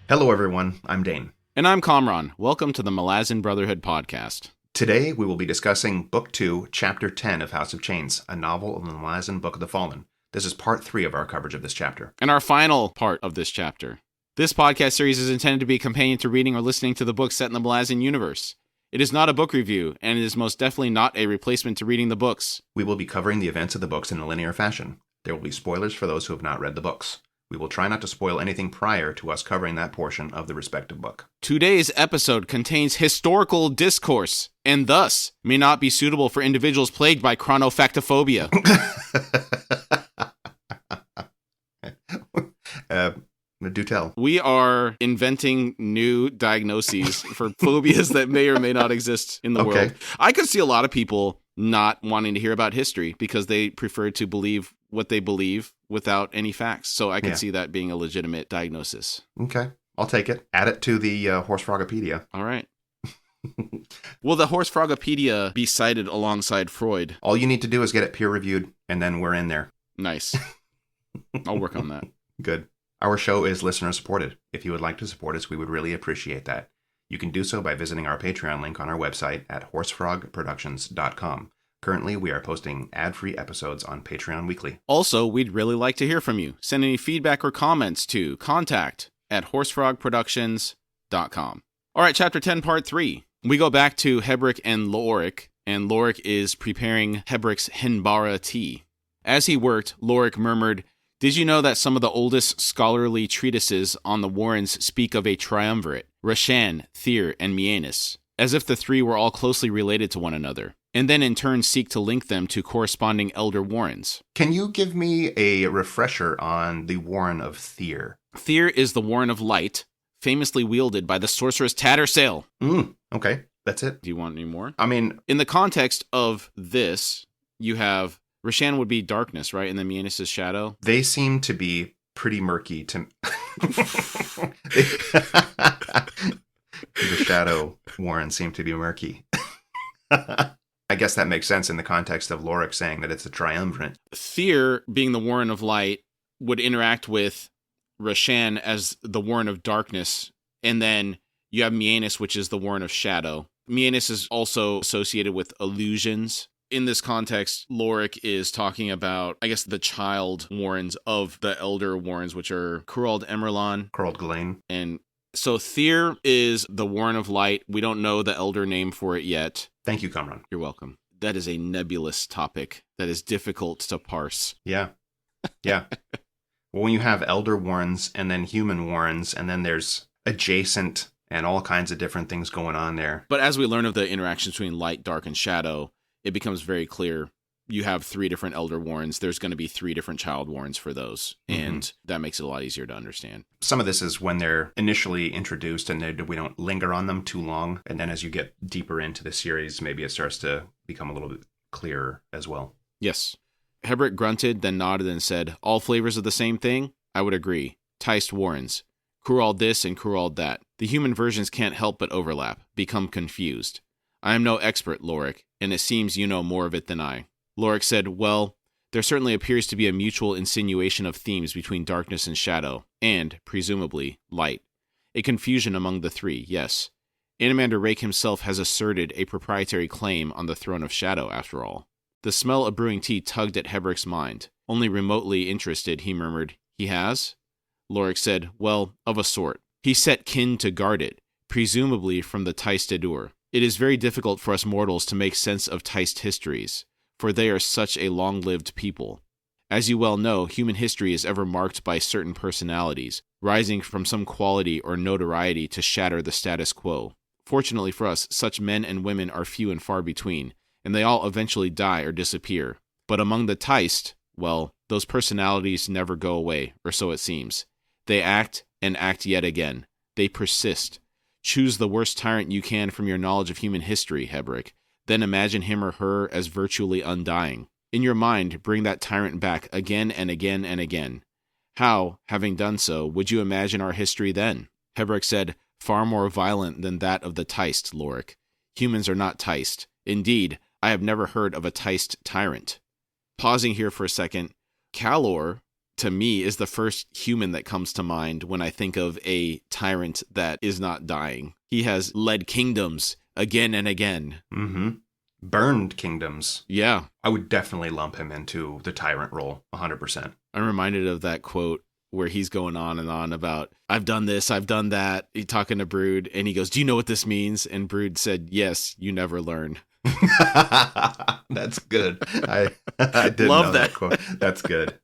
Hello, everyone. I'm Dane. And I'm Kamraun. Welcome to the Malazan Brotherhood podcast. Today, we will be discussing Book 2, Chapter 10 of House of Chains, a novel of the Malazan Book of the Fallen. This is part 3 of our coverage of this chapter. And our final part of this chapter. This podcast series is intended to be a companion to reading or listening to the book set in the Malazan universe. It is not a book review, and it is most definitely not a replacement to reading the books. We will be covering the events of the books in a linear fashion. There will be spoilers for those who have not read the books. We will try not to spoil anything prior to us covering that portion of the respective book. Today's episode contains historical discourse, and thus may not be suitable for individuals plagued by chronofactophobia. Do tell. We are inventing new diagnoses for phobias that may or may not exist in the world. I could see a lot of people not wanting to hear about history because they prefer to believe what they believe without any facts. So I could see that being a legitimate diagnosis. Okay. I'll take it. Add it to the Horse Frogopedia. All right. Will the Horse Frogopedia be cited alongside Freud? All you need to do is get it peer-reviewed, and then we're in there. Nice. I'll work on that. Good. Our show is listener-supported. If you would like to support us, we would really appreciate that. You can do so by visiting our Patreon link on our website at horsefrogproductions.com. Currently, we are posting ad-free episodes on Patreon weekly. Also, we'd really like to hear from you. Send any feedback or comments to contact@horsefrogproductions.com. All right, Chapter 10, Part 3. We go back to Hebrick and Lorik, and Lorik is preparing Hebrick's Henbara tea. As he worked, Lorik murmured, "Did you know that some of the oldest scholarly treatises on the Warrens speak of a triumvirate, Rashan, Thyr, and Mianus, as if the three were all closely related to one another, and then in turn seek to link them to corresponding elder Warrens?" Can you give me a refresher on the Warren of Thyr? Thyr is the Warren of Light, famously wielded by the sorceress Tattersail. Okay, that's it. Do you want any more? I mean, in the context of this, you have Rashan would be darkness, right? And then Mianus is shadow. They seem to be pretty murky to The shadow Warren seem to be murky. I guess that makes sense in the context of Lorik saying that it's a triumvirate. Thyr, being the Warren of Light, would interact with Rashan as the Warren of Darkness, and then you have Mianus, which is the Warren of Shadow. Mianus is also associated with illusions. In this context, Lorik is talking about, I guess, the child Warrens of the elder Warrens, which are Curald Emerlon. Curald Ghislaine. And so Thyr is the Warren of Light. We don't know the elder name for it yet. Thank you, Kamraun. You're welcome. That is a nebulous topic that is difficult to parse. Yeah. Yeah. Well, when you have elder Warrens and then human Warrens, and then there's adjacent and all kinds of different things going on there. But as we learn of the interactions between light, dark, and shadow, it becomes very clear. You have 3 different elder Warrens. There's going to be 3 different child Warrens for those. And that makes it a lot easier to understand. Some of this is when they're initially introduced and we don't linger on them too long. And then as you get deeper into the series, maybe it starts to become a little bit clearer as well. Yes. Hebrick grunted, then nodded and said, "All flavors of the same thing? I would agree. Ticed Warrens. Curald this and Curald that. The human versions can't help but overlap, become confused. I am no expert, Lorik, and it seems you know more of it than I." Lorik said, "Well, there certainly appears to be a mutual insinuation of themes between darkness and shadow, and, presumably, light. A confusion among the 3, yes. Animander Rake himself has asserted a proprietary claim on the throne of shadow, after all." The smell of brewing tea tugged at Hebrick's mind. Only remotely interested, he murmured. "He has?" Lorik said, "Well, of a sort. He set kin to guard it, presumably from the Ticed Edur. It is very difficult for us mortals to make sense of Ticed histories, for they are such a long-lived people. As you well know, human history is ever marked by certain personalities, rising from some quality or notoriety to shatter the status quo. Fortunately for us, such men and women are few and far between, and they all eventually die or disappear. But among the Ticed, well, those personalities never go away, or so it seems. They act and act yet again. They persist. Choose the worst tyrant you can from your knowledge of human history, Hebrick. Then imagine him or her as virtually undying. In your mind, bring that tyrant back again and again and again. How, having done so, would you imagine our history then?" Hebrick said, "Far more violent than that of the Ticed, Lorik. Humans are not Ticed. Indeed, I have never heard of a Ticed tyrant." Pausing here for a second, Calor to me, is the first human that comes to mind when I think of a tyrant that is not dying. He has led kingdoms again and again. Mm-hmm. Burned kingdoms. Yeah. I would definitely lump him into the tyrant role, 100%. I'm reminded of that quote where he's going on and on about, I've done this, I've done that. He's talking to Brood, and he goes, do you know what this means? And Brood said, yes, you never learn. That's good. I did Love know that quote. That's good.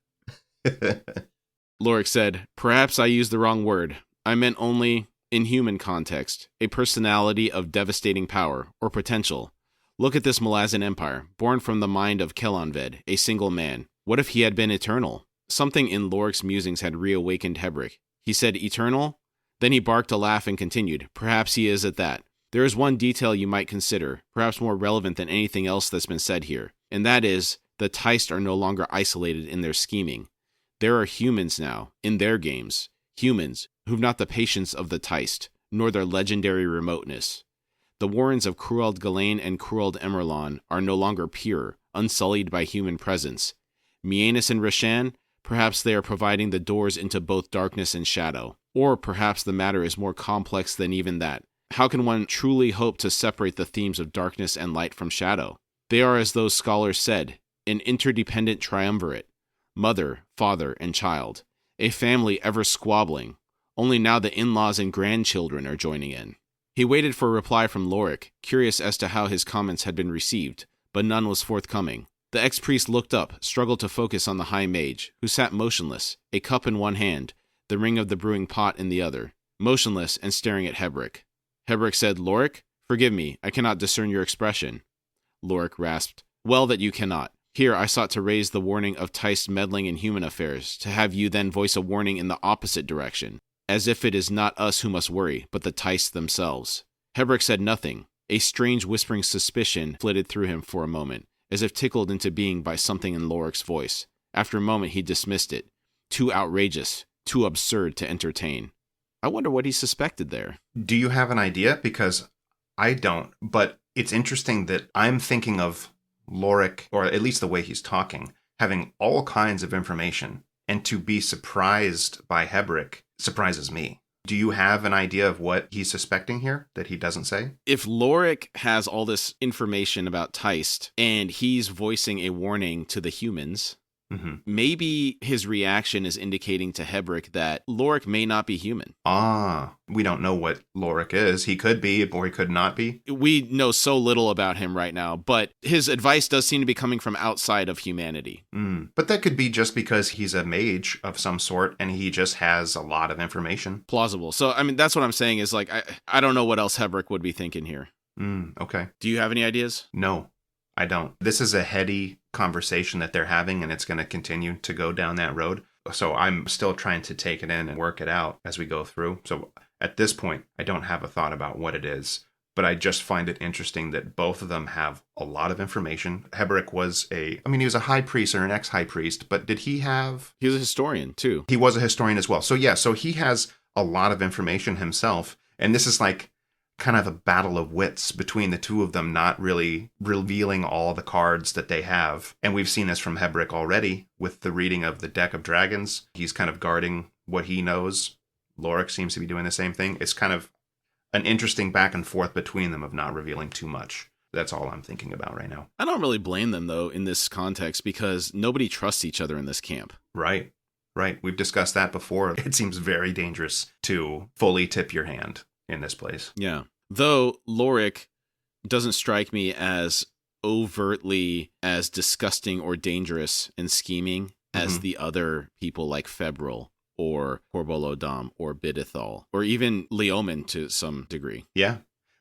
Lorik said, perhaps I used the wrong word. I meant only, in human context, a personality of devastating power, or potential. Look at this Malazan Empire, born from the mind of Kellanved, a single man. What if he had been eternal? Something in Lorik's musings had reawakened Hebrik. He said, eternal? Then he barked a laugh and continued, perhaps he is at that. There is one detail you might consider, perhaps more relevant than anything else that's been said here, and that is, the Teist are no longer isolated in their scheming. There are humans now, in their games, humans who've not the patience of the Teist, nor their legendary remoteness. The warrens of Cruald Galain and Cruald Emerlon are no longer pure, unsullied by human presence. Mienus and Rashan, perhaps they are providing the doors into both darkness and shadow. Or perhaps the matter is more complex than even that. How can one truly hope to separate the themes of darkness and light from shadow? They are, as those scholars said, an interdependent triumvirate. Mother, father, and child. A family ever squabbling. Only now the in-laws and grandchildren are joining in. He waited for a reply from Lorik, curious as to how his comments had been received, but none was forthcoming. The ex-priest looked up, struggled to focus on the high mage, who sat motionless, a cup in one hand, the ring of the brewing pot in the other, motionless and staring at Hebrik. Hebrik said, Lorik, forgive me, I cannot discern your expression. Lorik rasped, well that you cannot. Here I sought to raise the warning of Teist meddling in human affairs, to have you then voice a warning in the opposite direction. As if it is not us who must worry, but the Teist themselves. Hebrik said nothing. A strange whispering suspicion flitted through him for a moment, as if tickled into being by something in Lorik's voice. After a moment he dismissed it. Too outrageous, too absurd to entertain. I wonder what he suspected there. Do you have an idea? Because I don't, but it's interesting that I'm thinking of Lorik, or at least the way he's talking, having all kinds of information, and to be surprised by Hebrik surprises me. Do you have an idea of what he's suspecting here that he doesn't say? If Lorik has all this information about Teist and he's voicing a warning to the humans, maybe his reaction is indicating to Hebrik that Lorik may not be human. We don't know what Lorik is. He could be, or he could not be. We know so little about him right now, but his advice does seem to be coming from outside of humanity. But that could be just because he's a mage of some sort and he just has a lot of information. Plausible. So, I mean, that's what I'm saying is like, I don't know what else Hebrik would be thinking here. Okay. Do you have any ideas? No, I don't. This is a heady conversation that they're having, and it's going to continue to go down that road. So I'm still trying to take it in and work it out as we go through. So at this point, I don't have a thought about what it is, but I just find it interesting that both of them have a lot of information. Hebrik was he was a high priest or an ex-high priest, but did he have... He was a historian, too. He was a historian as well. So yeah, so he has a lot of information himself, and this is like kind of a battle of wits between the two of them, not really revealing all the cards that they have. And we've seen this from Hebrik already with the reading of the deck of dragons. He's kind of guarding what he knows. Lorik seems to be doing the same thing. It's kind of an interesting back and forth between them of not revealing too much. That's all I'm thinking about right now. I don't really blame them, though, in this context, because nobody trusts each other in this camp. Right. We've discussed that before. It seems very dangerous to fully tip your hand in this place. Yeah. Though Lorik doesn't strike me as overtly as disgusting or dangerous and scheming as the other people like Febril or Corbolodam or Bidithal or even Leomin to some degree. Yeah,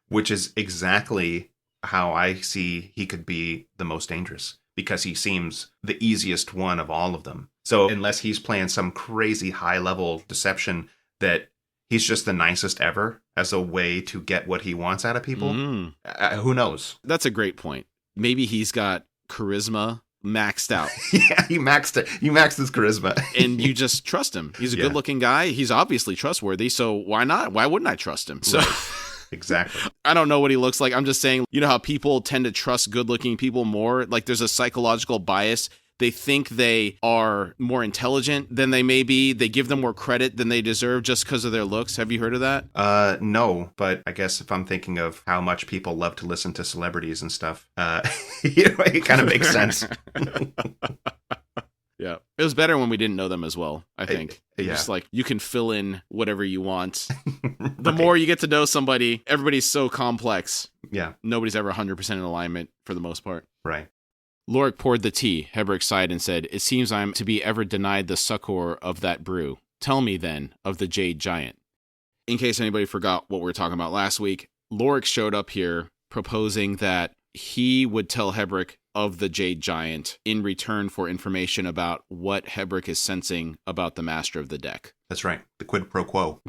which is exactly how I see he could be the most dangerous, because he seems the easiest one of all of them. So unless he's playing some crazy high-level deception that he's just the nicest ever as a way to get what he wants out of people, who knows? That's a great point. Maybe he's got charisma maxed out. Yeah, he maxed it. He maxed his charisma. And you just trust him. He's a good-looking guy. He's obviously trustworthy, so why not? Why wouldn't I trust him? So. Right. Exactly. I don't know what he looks like. I'm just saying, you know how people tend to trust good-looking people more? Like there's a psychological bias They think they are more intelligent than they may be. They give them more credit than they deserve just because of their looks. Have you heard of that? No, but I guess if I'm thinking of how much people love to listen to celebrities and stuff, it kind of makes sense. Yeah. It was better when we didn't know them as well, I think. Yeah. Just like, you can fill in whatever you want. The more you get to know somebody, everybody's so complex. Yeah. Nobody's ever 100% in alignment for the most part. Right. Lorik poured the tea. Hebrik sighed and said, "It seems I'm to be ever denied the succor of that brew. Tell me, then, of the Jade Giant." In case anybody forgot what we were talking about last week, Lorik showed up here proposing that he would tell Hebrik of the Jade Giant in return for information about what Hebrik is sensing about the Master of the Deck. That's right. The quid pro quo.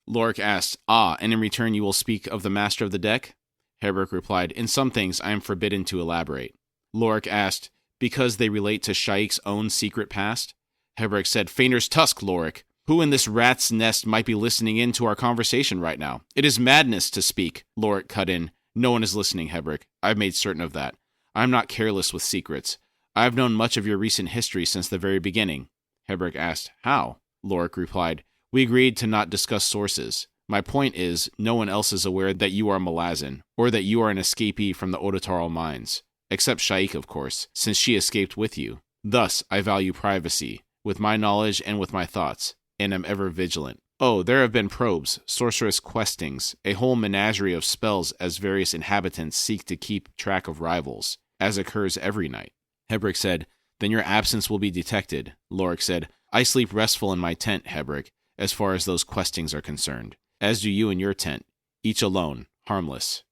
Lorik asked, "And in return you will speak of the Master of the Deck?" Hebrik replied, "In some things I am forbidden to elaborate." Lorik asked, "Because they relate to Shaik's own secret past?" Hebrik said, "Fainter's tusk, Lorik. Who in this rat's nest might be listening in to our conversation right now? It is madness to speak." Lorik cut in, "No one is listening, Hebrik. I've made certain of that. I am not careless with secrets. I have known much of your recent history since the very beginning." Hebrik asked, "How?" Lorik replied, "We agreed to not discuss sources. My point is, no one else is aware that you are Malazan, or that you are an escapee from the Odotaral mines. Except Shaik, of course, since she escaped with you. Thus, I value privacy, with my knowledge and with my thoughts, and am ever vigilant. Oh, there have been probes, sorceress questings, a whole menagerie of spells as various inhabitants seek to keep track of rivals, as occurs every night." Hebrik said, "Then your absence will be detected." Lorik said, "I sleep restful in my tent, Hebrik, as far as those questings are concerned, as do you in your tent, each alone, harmless."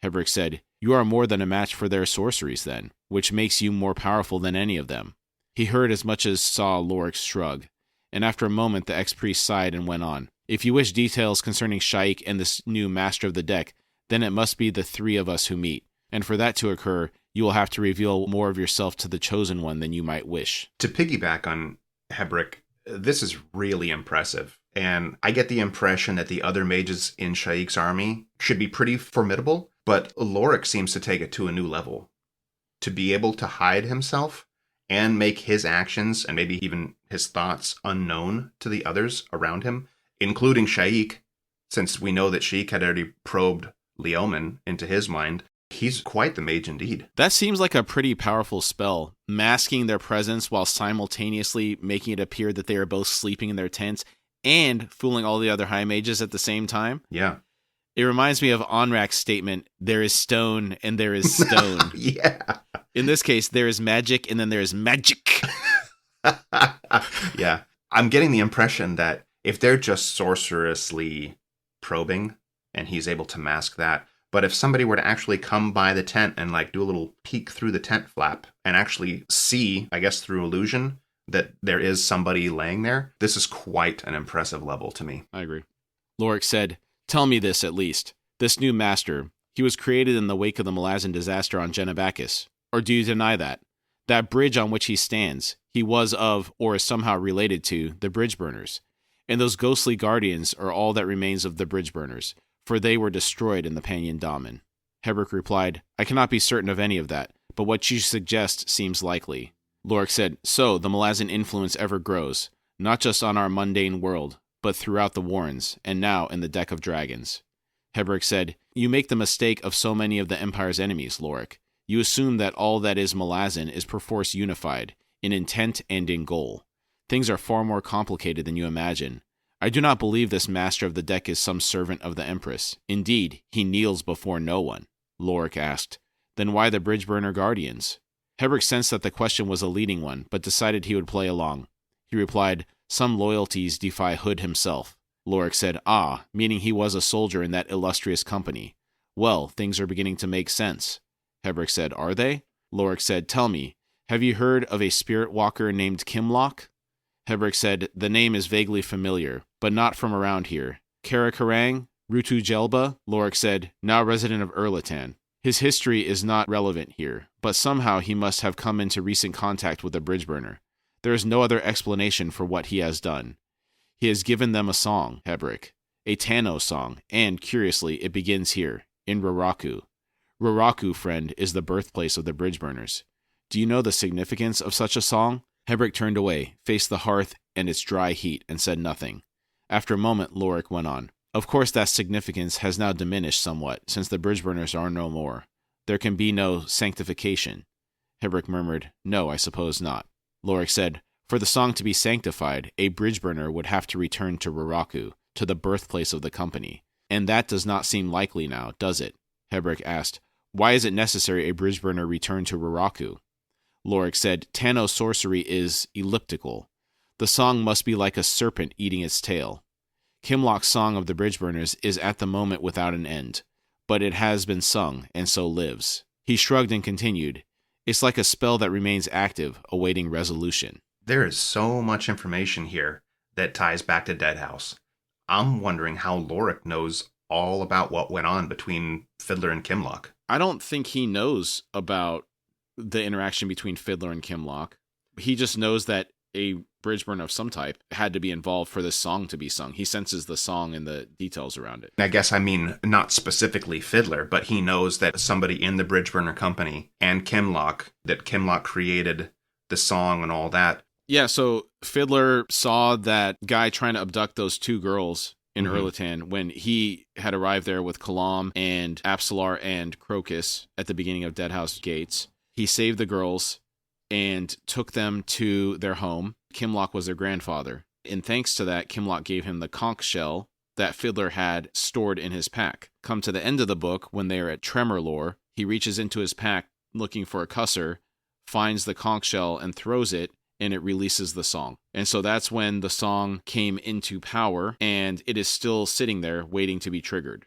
Hebrik said, "You are more than a match for their sorceries, then, which makes you more powerful than any of them." He heard as much as saw Lorik's shrug, and after a moment the ex-priest sighed and went on. "If you wish details concerning Shaik and this new Master of the Deck, then it must be the three of us who meet, and for that to occur, you will have to reveal more of yourself to the Chosen One than you might wish." To piggyback on Hebrik, this is really impressive. And I get the impression that the other mages in Shaik's army should be pretty formidable, but Lorik seems to take it to a new level. To be able to hide himself and make his actions and maybe even his thoughts unknown to the others around him, including Shaik, since we know that Shaik had already probed Leoman into his mind, he's quite the mage indeed. That seems like a pretty powerful spell, masking their presence while simultaneously making it appear that they are both sleeping in their tents and fooling all the other high mages at the same time. Yeah. It reminds me of Onrak's statement, "There is stone and there is stone." Yeah. In this case, there is magic and then there is magic. Yeah. I'm getting the impression that if they're just sorcerously probing and he's able to mask that, but if somebody were to actually come by the tent and like do a little peek through the tent flap and actually see, I guess through illusion, that there is somebody laying there, this is quite an impressive level to me. I agree. Lorik said, "Tell me this at least. This new master, he was created in the wake of the Malazan disaster on Genebakis. Or do you deny that? That bridge on which he stands, he was of, or is somehow related to, the bridge burners. And those ghostly guardians are all that remains of the bridge burners, for they were destroyed in the Panyan Daman." Hebrik replied, "I cannot be certain of any of that, but what you suggest seems likely." Lorik said, "So, the Malazan influence ever grows, not just on our mundane world, but throughout the Warrens, and now in the Deck of Dragons." Hebrik said, "You make the mistake of so many of the Empire's enemies, Lorik. You assume that all that is Malazan is perforce unified, in intent and in goal. Things are far more complicated than you imagine. I do not believe this Master of the Deck is some servant of the Empress. Indeed, he kneels before no one." Lorik asked, "Then why the bridge burner guardians?" Hebrik sensed that the question was a leading one, but decided he would play along. He replied, "Some loyalties defy Hood himself." Lorik said, meaning he was a soldier in that illustrious company. "Well, things are beginning to make sense." Hebrik said, "Are they?" Lorik said, "Tell me, have you heard of a spirit walker named Kimlock?" Hebrik said, "The name is vaguely familiar, but not from around here." "Karakarang? Rutu Jelba?" Lorik said, "Now resident of Erlatan. His history is not relevant here, but somehow he must have come into recent contact with the bridge burner. There is no other explanation for what he has done. He has given them a song, Hebrik, a Tano song, and, curiously, it begins here, in Raraku. Raraku, friend, is the birthplace of the bridge burners. Do you know the significance of such a song? Hebrik turned away, faced the hearth and its dry heat, and said nothing. After a moment, Lorik went on. Of course that significance has now diminished somewhat, since the bridge-burners are no more. There can be no sanctification. Hebrik murmured, No, I suppose not. Lorik said, For the song to be sanctified, a bridge-burner would have to return to Ruraku, to the birthplace of the company. And that does not seem likely now, does it? Hebrik asked, Why is it necessary a bridge-burner return to Ruraku? Lorik said, Tano sorcery is elliptical. The song must be like a serpent eating its tail. Kimlock's song of the bridge-burners is at the moment without an end, but it has been sung, and so lives. He shrugged and continued, It's like a spell that remains active, awaiting resolution. There is so much information here that ties back to Deadhouse. I'm wondering how Lorik knows all about what went on between Fiddler and Kimlock. I don't think he knows about the interaction between Fiddler and Kimlock. He just knows that a bridge burn of some type had to be involved for this song to be sung. He senses the song and the details around it. I guess I mean not specifically Fiddler, but he knows that somebody in the bridge burner company and Kimlock, that Kimlock created the song and all that. Yeah, so Fiddler saw that guy trying to abduct those two girls in Erlitan when he had arrived there with Kalam and Apsalar and Crocus at the beginning of Deadhouse Gates. He saved the girls and took them to their home. Kimlock was their grandfather. And thanks to that, Kimlock gave him the conch shell that Fiddler had stored in his pack. Come to the end of the book, when they are at Tremorlore, he reaches into his pack looking for a cusser, finds the conch shell and throws it, and it releases the song. And so that's when the song came into power, and it is still sitting there waiting to be triggered.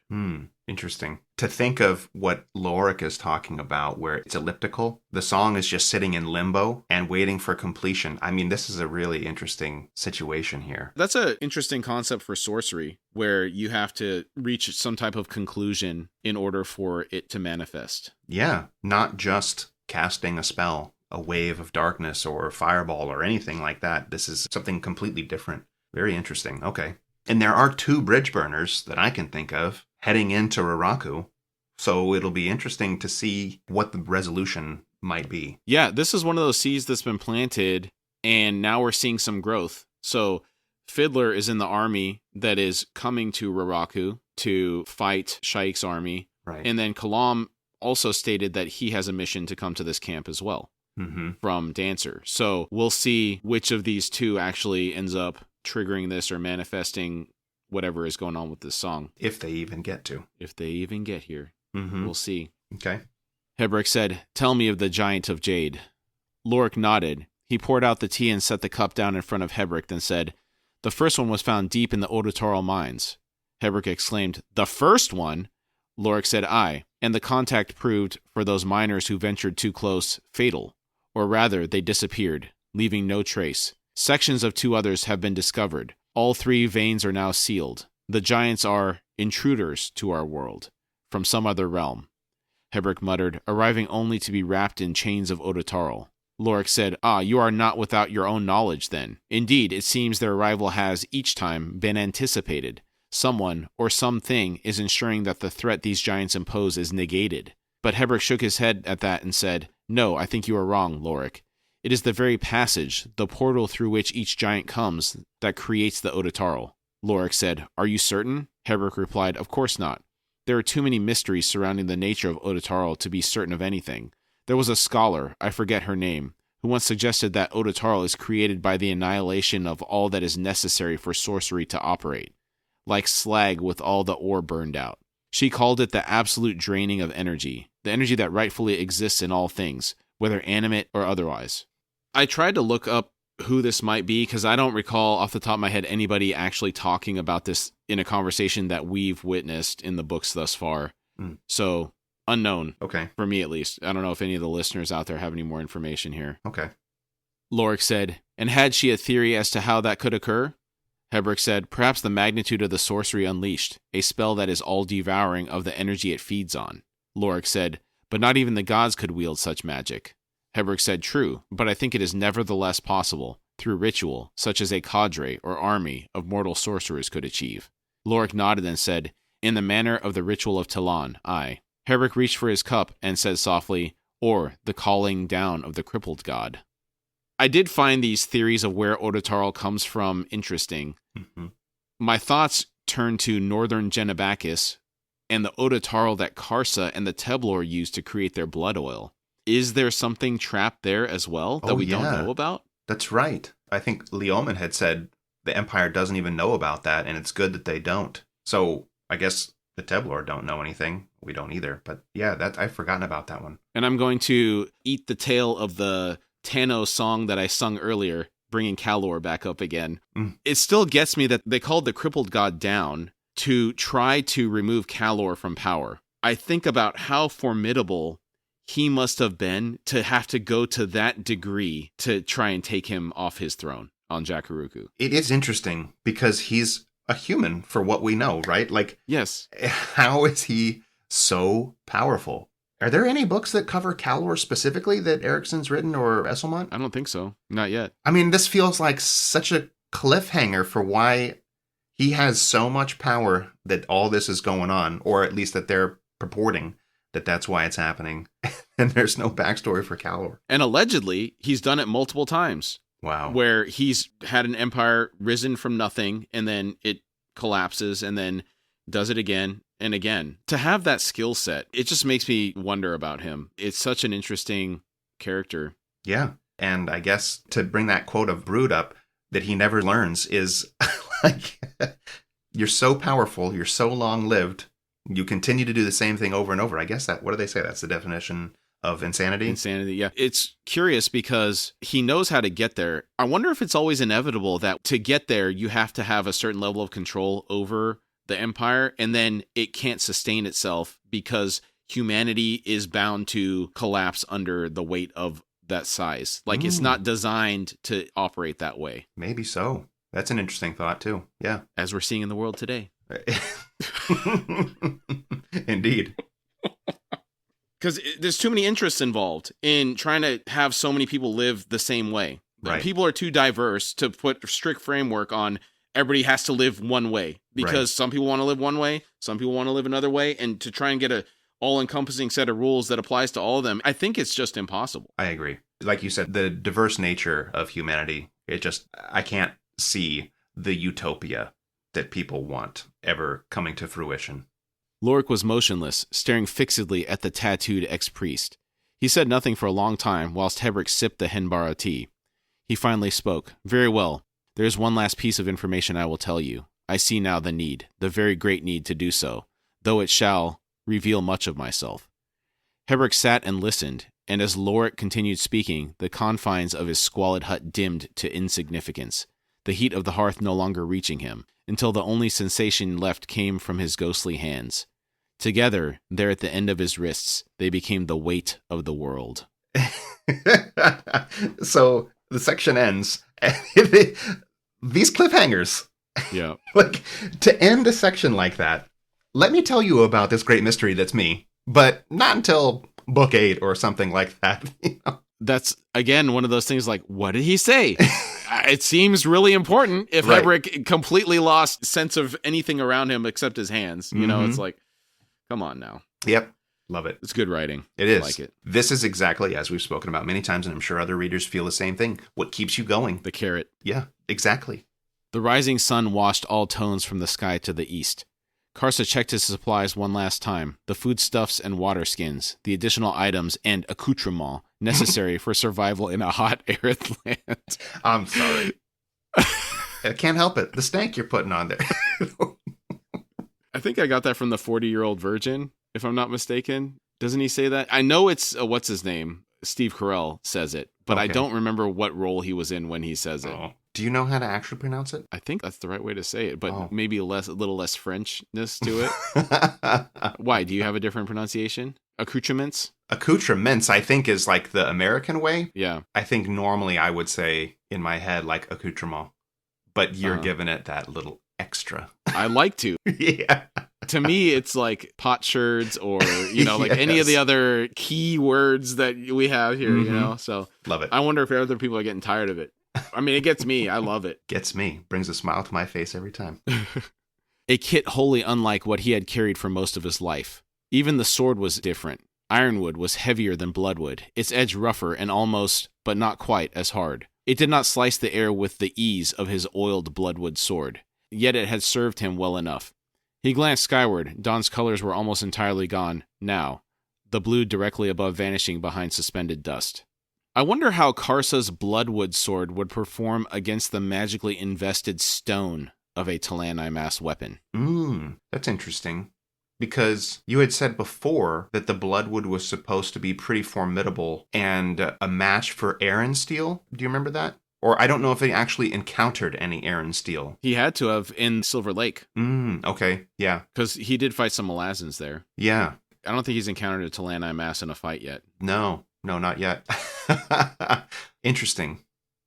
Interesting. To think of what Lorik is talking about, where it's elliptical, the song is just sitting in limbo and waiting for completion. I mean, this is a really interesting situation here. That's an interesting concept for sorcery, where you have to reach some type of conclusion in order for it to manifest. Yeah, not just casting a spell, a wave of darkness or fireball or anything like that. This is something completely different. Very interesting. Okay. And there are 2 bridge burners that I can think of heading into Ruraku, so it'll be interesting to see what the resolution might be. Yeah, this is one of those seeds that's been planted, and now we're seeing some growth. So Fiddler is in the army that is coming to Ruraku to fight Shaik's army. Right. And then Kalam also stated that he has a mission to come to this camp as well. From Dancer. So we'll see which of these 2 actually ends up triggering this or manifesting whatever is going on with this song. If they even get to. If they even get here. We'll see. Okay. Hebrik said, Tell me of the Giant of Jade. Lorik nodded. He poured out the tea and set the cup down in front of Hebrik, then said, The first one was found deep in the Odotoral mines. Hebrik exclaimed, The first one? Lorik said, Aye, and the contact proved, for those miners who ventured too close, fatal. Or rather, they disappeared, leaving no trace. Sections of 2 others have been discovered. All 3 veins are now sealed. The giants are intruders to our world, from some other realm. Hebrik muttered, arriving only to be wrapped in chains of Odotarl. Lorik said, You are not without your own knowledge, then. Indeed, it seems their arrival has, each time, been anticipated. Someone, or something, is ensuring that the threat these giants impose is negated. But Hebrik shook his head at that and said, No, I think you are wrong, Lorik. It is the very passage, the portal through which each giant comes, that creates the Odotarl. Lorik said, Are you certain? Hebrik replied, Of course not. There are too many mysteries surrounding the nature of Odotarl to be certain of anything. There was a scholar, I forget her name, who once suggested that Odotarl is created by the annihilation of all that is necessary for sorcery to operate, like slag with all the ore burned out. She called it the absolute draining of energy, the energy that rightfully exists in all things, whether animate or otherwise. I tried to look up who this might be because I don't recall off the top of my head anybody actually talking about this in a conversation that we've witnessed in the books thus far. So, unknown. Okay. For me at least. I don't know if any of the listeners out there have any more information here. Okay. Lorik said, And had she a theory as to how that could occur? Hebrik said, Perhaps the magnitude of the sorcery unleashed, a spell that is all-devouring of the energy it feeds on. Lorik said, But not even the gods could wield such magic. Hebrik said, True, but I think it is nevertheless possible, through ritual, such as a cadre or army of mortal sorcerers could achieve. Lorik nodded and said, In the manner of the ritual of Talon, aye. Hebrik reached for his cup and said softly, or the calling down of the crippled god. I did find these theories of where Odotarl comes from interesting. Mm-hmm. My thoughts turn to northern Genebakis and the Odotarl that Karsa and the Teblor used to create their blood oil. Is there something trapped there as well that we don't know about? That's right. I think Leoman had said the Empire doesn't even know about that, and it's good that they don't. So I guess the Teblor don't know anything. We don't either. But yeah, I've forgotten about that one. And I'm going to eat the tail of the Tano song that I sung earlier, bringing Kalor back up again. It still gets me that they called the crippled god down to try to remove Kalor from power. I think about how formidable he must have been to have to go to that degree to try and take him off his throne on Jakuruku. It is interesting because he's a human for what we know, right? Like, yes. How is he so powerful? Are there any books that cover Kalor specifically that Erikson's written or Esselmont? I don't think so. Not yet. I mean, this feels like such a cliffhanger for why he has so much power that all this is going on, or at least that they're purporting that that's why it's happening. And there's no backstory for Kalor. And allegedly, he's done it multiple times. Wow. Where he's had an empire risen from nothing, and then it collapses, and then does it again and again. To have that skill set, it just makes me wonder about him. It's such an interesting character. Yeah. And I guess to bring that quote of Brood up, that he never learns is like, you're so powerful, you're so long-lived, you continue to do the same thing over and over. I guess what do they say? That's the definition of insanity? Insanity, yeah. It's curious because he knows how to get there. I wonder if it's always inevitable that to get there, you have to have a certain level of control over the empire, and then it can't sustain itself because humanity is bound to collapse under the weight of that size. Like, it's not designed to operate that way. Maybe so. That's an interesting thought, too. Yeah. As we're seeing in the world today. Indeed. Because there's too many interests involved in trying to have so many people live the same way. Right. People are too diverse to put a strict framework on everybody has to live one way. Because some people want to live one way, some people want to live another way, and to try and get a all-encompassing set of rules that applies to all of them, I think it's just impossible. I agree. Like you said, the diverse nature of humanity, I can't see the utopia that people want ever coming to fruition. Lorik was motionless, staring fixedly at the tattooed ex-priest. He said nothing for a long time whilst Hebrik sipped the Henbara tea. He finally spoke. Very well. There is one last piece of information I will tell you. I see now the need, the very great need to do so, though it shall reveal much of myself. Hebrik sat and listened, and as Lorik continued speaking, the confines of his squalid hut dimmed to insignificance, the heat of the hearth no longer reaching him, until the only sensation left came from his ghostly hands. Together, there at the end of his wrists, they became the weight of the world. So the section ends. These cliffhangers. Yeah. Like, to end a section like that, let me tell you about this great mystery that's me, but not until book 8 or something like that. You know? That's, again, one of those things like, what did he say? It seems really important if Hebrik completely lost sense of anything around him except his hands. You know, it's like, come on now. Yep. Love it. It's good writing. It is. I like it. This is exactly, as we've spoken about many times, and I'm sure other readers feel the same thing, what keeps you going. The carrot. Yeah, exactly. The rising sun washed all tones from the sky to the east. Karsa checked his supplies one last time, the foodstuffs and water skins, the additional items and accoutrements necessary for survival in a hot, arid land. I'm sorry. I can't help it. The stank you're putting on there. I think I got that from the 40-Year-Old Virgin, if I'm not mistaken. Doesn't he say that? I know it's, what's his name? Steve Carell says it, but I don't remember what role he was in when he says it. Oh. Do you know how to actually pronounce it? I think that's the right way to say it, but maybe a little less Frenchness to it. Why? Do you have a different pronunciation? Accoutrements? Accoutrements, I think, is like the American way. Yeah. I think normally I would say in my head like accoutrement, but you're giving it that little extra. I like to. Yeah. To me, it's like potsherds or, you know, like any of the other key words that we have here, you know? So love it. I wonder if other people are getting tired of it. I mean, it gets me. I love it. Gets me. Brings a smile to my face every time. A kit wholly unlike what he had carried for most of his life. Even the sword was different. Ironwood was heavier than bloodwood, its edge rougher and almost, but not quite, as hard. It did not slice the air with the ease of his oiled bloodwood sword, yet it had served him well enough. He glanced skyward. Dawn's colors were almost entirely gone, now, the blue directly above vanishing behind suspended dust. I wonder how Karsa's bloodwood sword would perform against the magically invested stone of a Talani mass weapon. That's interesting. Because you had said before that the bloodwood was supposed to be pretty formidable and a match for Aaron steel. Do you remember that? Or I don't know if they actually encountered any Aaron steel. He had to have in Silver Lake. Okay, yeah. Because he did fight some Malazans there. Yeah. I don't think he's encountered a Talani mass in a fight yet. No, not yet. Interesting.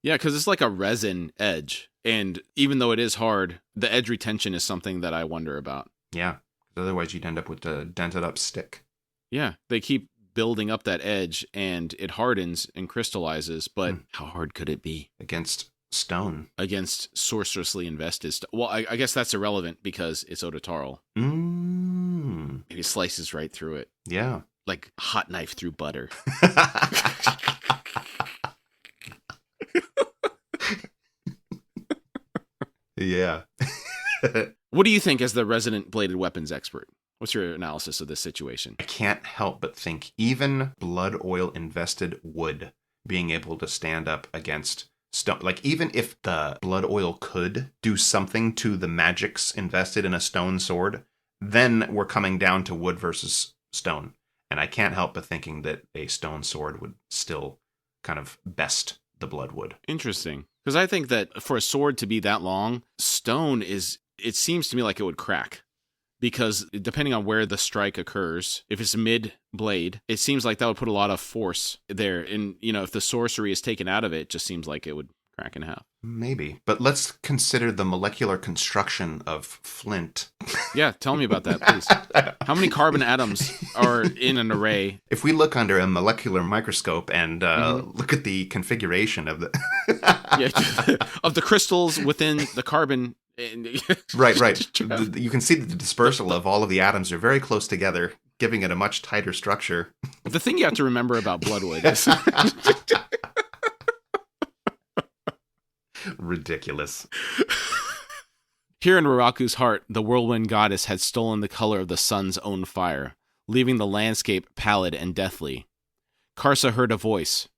Yeah, because it's like a resin edge. And even though it is hard, the edge retention is something that I wonder about. Yeah. Otherwise, you'd end up with a dented up stick. Yeah, they keep building up that edge, and it hardens and crystallizes, but how hard could it be? Against stone. Against sorcerously invested stone. Well, I guess that's irrelevant because it's Odotarl. Maybe it slices right through it. Yeah. Like a hot knife through butter. Yeah. What do you think as the resident bladed weapons expert? What's your analysis of this situation? I can't help but think even blood oil invested wood being able to stand up against stone. Like even if the blood oil could do something to the magics invested in a stone sword, then we're coming down to wood versus stone. And I can't help but thinking that a stone sword would still kind of best the bloodwood. Interesting. Because I think that for a sword to be that long, stone is... It seems to me like it would crack because depending on where the strike occurs, if it's mid-blade, it seems like that would put a lot of force there. And, if the sorcery is taken out of it, it just seems like it would crack in half. Maybe. But let's consider the molecular construction of flint. Yeah, tell me about that, please. How many carbon atoms are in an array? If we look under a molecular microscope and look at the configuration of the... of the crystals within the carbon... Right. You can see that the dispersal of all of the atoms are very close together, giving it a much tighter structure. The thing you have to remember about bloodwood is... Ridiculous. Here in Raraku's heart, the whirlwind goddess had stolen the color of the sun's own fire, leaving the landscape pallid and deathly. Karsa heard a voice.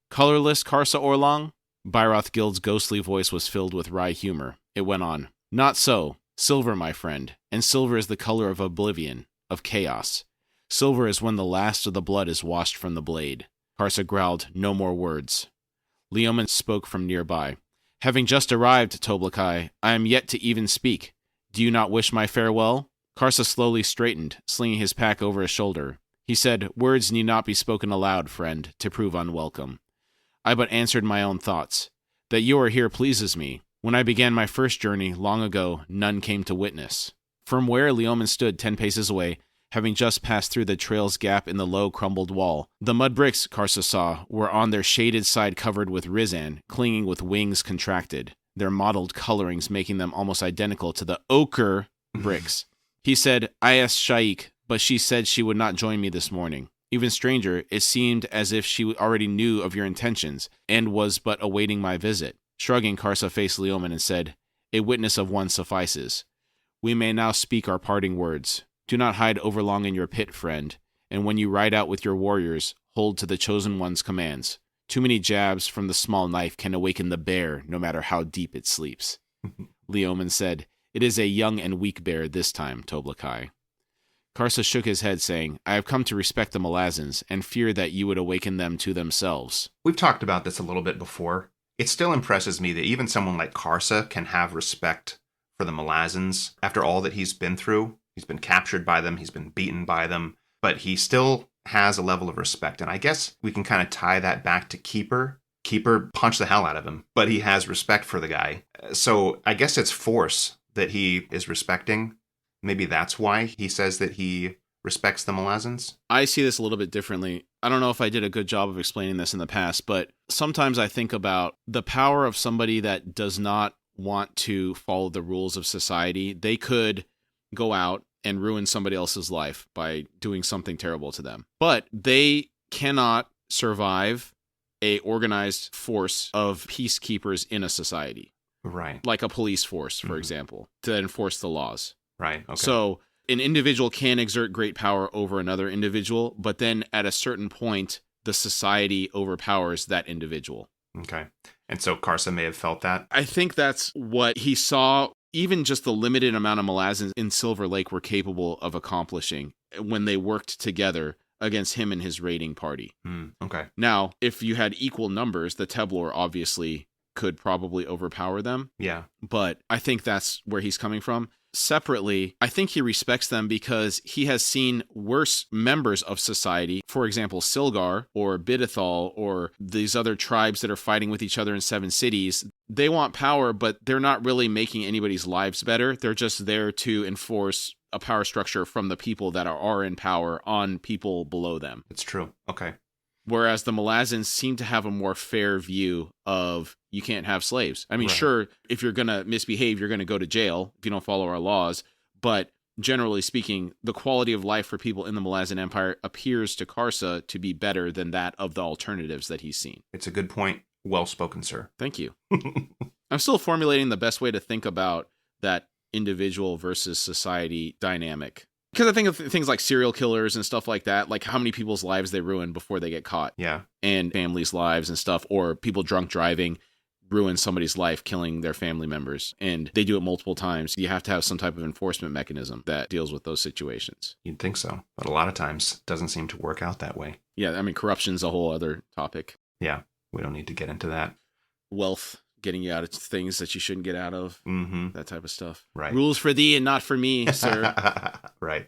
Colorless Karsa Orlong? Byroth Guild's ghostly voice was filled with wry humor. It went on. Not so. Silver, my friend. And silver is the color of oblivion, of chaos. Silver is when the last of the blood is washed from the blade. Karsa growled, no more words. Leoman spoke from nearby. Having just arrived, Toblakai, I am yet to even speak. Do you not wish my farewell? Karsa slowly straightened, slinging his pack over his shoulder. He said, words need not be spoken aloud, friend, to prove unwelcome. I but answered my own thoughts. That you are here pleases me. When I began my first journey, long ago, none came to witness. From where Leoman stood 10 paces away, having just passed through the trail's gap in the low, crumbled wall, the mud bricks, Karsa saw, were on their shaded side covered with rizan, clinging with wings contracted, their mottled colorings making them almost identical to the ochre bricks. He said, I asked Shaik, but she said she would not join me this morning. Even stranger, it seemed as if she already knew of your intentions, and was but awaiting my visit. Shrugging, Karsa faced Leoman and said, a witness of one suffices. We may now speak our parting words. Do not hide overlong in your pit, friend, and when you ride out with your warriors, hold to the Chosen One's commands. Too many jabs from the small knife can awaken the bear, no matter how deep it sleeps. Leoman said, it is a young and weak bear this time, Toblakai. Karsa shook his head, saying, I have come to respect the Malazans, and fear that you would awaken them to themselves. We've talked about this a little bit before. It still impresses me that even someone like Karsa can have respect for the Malazans after all that he's been through. He's been captured by them, he's been beaten by them, but he still has a level of respect. And I guess we can kind of tie that back to Keeper. Keeper punched the hell out of him, but he has respect for the guy. So I guess it's force that he is respecting. Maybe that's why he says that he respects the Malazans. I see this a little bit differently. I don't know if I did a good job of explaining this in the past, but sometimes I think about the power of somebody that does not want to follow the rules of society. They could go out and ruin somebody else's life by doing something terrible to them. But they cannot survive a organized force of peacekeepers in a society. Right. Like a police force, for example, to enforce the laws. Right. Okay. So an individual can exert great power over another individual, but then at a certain point, the society overpowers that individual. Okay. And so Karsa may have felt that? I think that's what he saw. Even just the limited amount of Malazans in Silver Lake were capable of accomplishing when they worked together against him and his raiding party. Okay. Now, if you had equal numbers, the Teblor obviously could probably overpower them. Yeah. But I think that's where he's coming from. Separately, I think he respects them because he has seen worse members of society, for example, Silgar or Bidithal or these other tribes that are fighting with each other in Seven Cities. They want power, but they're not really making anybody's lives better. They're just there to enforce a power structure from the people that are in power on people below them. It's true. Okay. Whereas the Malazans seem to have a more fair view of you can't have slaves. I mean, Right. Sure, if you're going to misbehave, you're going to go to jail if you don't follow our laws. But generally speaking, the quality of life for people in the Malazan Empire appears to Karsa to be better than that of the alternatives that he's seen. It's a good point. Well spoken, sir. Thank you. I'm still formulating the best way to think about that individual versus society dynamic. Because I think of things like serial killers and stuff like that, like how many people's lives they ruin before they get caught. Yeah. And families' lives and stuff, or people drunk driving ruin somebody's life, killing their family members. And they do it multiple times. You have to have some type of enforcement mechanism that deals with those situations. You'd think so. But a lot of times it doesn't seem to work out that way. Yeah, I mean, corruption's a whole other topic. Yeah. We don't need to get into that. Wealth, getting you out of things that you shouldn't get out of. Mm-hmm. That type of stuff. Right. Rules for thee and not for me, sir. Right.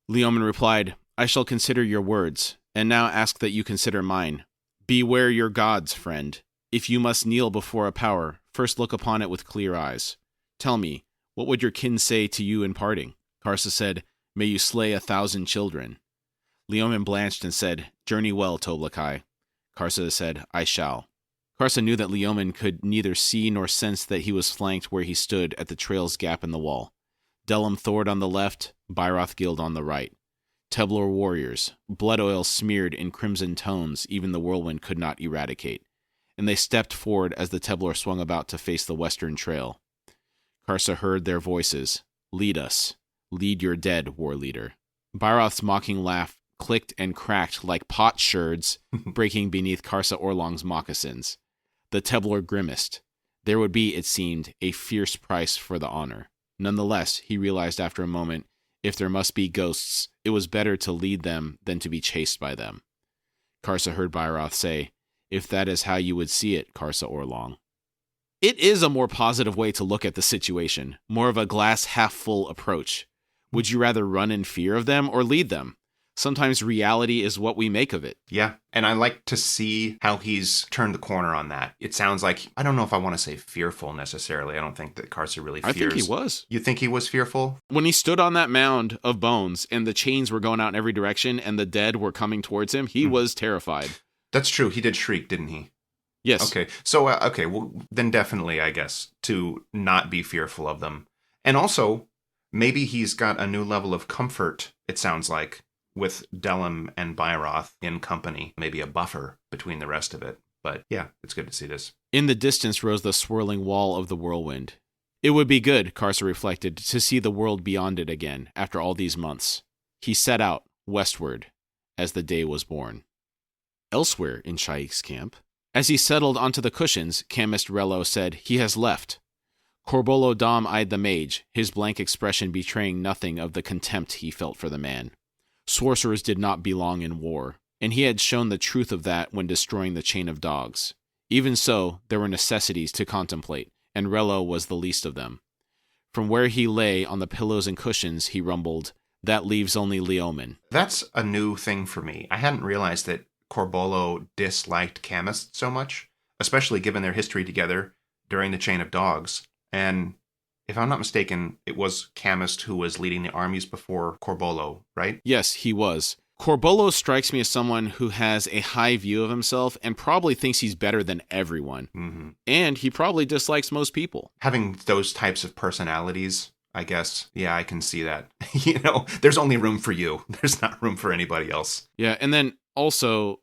Leoman replied, I shall consider your words, and now ask that you consider mine. Beware your gods, friend. If you must kneel before a power, first look upon it with clear eyes. Tell me, what would your kin say to you in parting? Karsa said, May you slay 1,000 children. Leoman blanched and said, Journey well, Toblakai. Karsa said, I shall. Karsa knew that Leoman could neither see nor sense that he was flanked where he stood at the trail's gap in the wall. Delam Thord on the left, Byroth Guild on the right. Teblor warriors, blood oil smeared in crimson tones even the whirlwind could not eradicate, and they stepped forward as the Teblor swung about to face the western trail. Karsa heard their voices. Lead us. Lead your dead, war leader. Byroth's mocking laugh clicked and cracked like potsherds breaking beneath Karsa Orlong's moccasins. The Teblor grimaced. There would be, it seemed, a fierce price for the honor. Nonetheless, he realized after a moment, if there must be ghosts, it was better to lead them than to be chased by them. Karsa heard Byroth say, If that is how you would see it, Karsa Orlong. It is a more positive way to look at the situation, more of a glass-half-full approach. Would you rather run in fear of them or lead them? Sometimes reality is what we make of it. Yeah. And I like to see how he's turned the corner on that. It sounds like, I don't know if I want to say fearful necessarily. I don't think that Karsa really fears. I think he was. You think he was fearful? When he stood on that mound of bones and the chains were going out in every direction and the dead were coming towards him, he was terrified. That's true. He did shriek, didn't he? Yes. Okay. So, well, then definitely, I guess, to not be fearful of them. And also, maybe he's got a new level of comfort, it sounds like, with Delam and Byroth in company, maybe a buffer between the rest of it. But yeah, it's good to see this. In the distance rose the swirling wall of the whirlwind. It would be good, Karsa reflected, to see the world beyond it again after all these months. He set out, westward, as the day was born. Elsewhere in Shaik's camp, as he settled onto the cushions, Chemist Rello said, He has left. Corbolo Dom eyed the mage, his blank expression betraying nothing of the contempt he felt for the man. Sorcerers did not belong in war, and he had shown the truth of that when destroying the chain of dogs. Even so, there were necessities to contemplate, and Rello was the least of them. From where he lay on the pillows and cushions, he rumbled, That leaves only Leoman. That's a new thing for me. I hadn't realized that Corbolo disliked Camist so much, especially given their history together during the Chain of Dogs. And if I'm not mistaken, it was Camist who was leading the armies before Corbolo, right? Yes, he was. Corbolo strikes me as someone who has a high view of himself and probably thinks he's better than everyone. Mm-hmm. And he probably dislikes most people. Having those types of personalities I guess. Yeah, I can see that. There's only room for you. There's not room for anybody else. Yeah, and then also,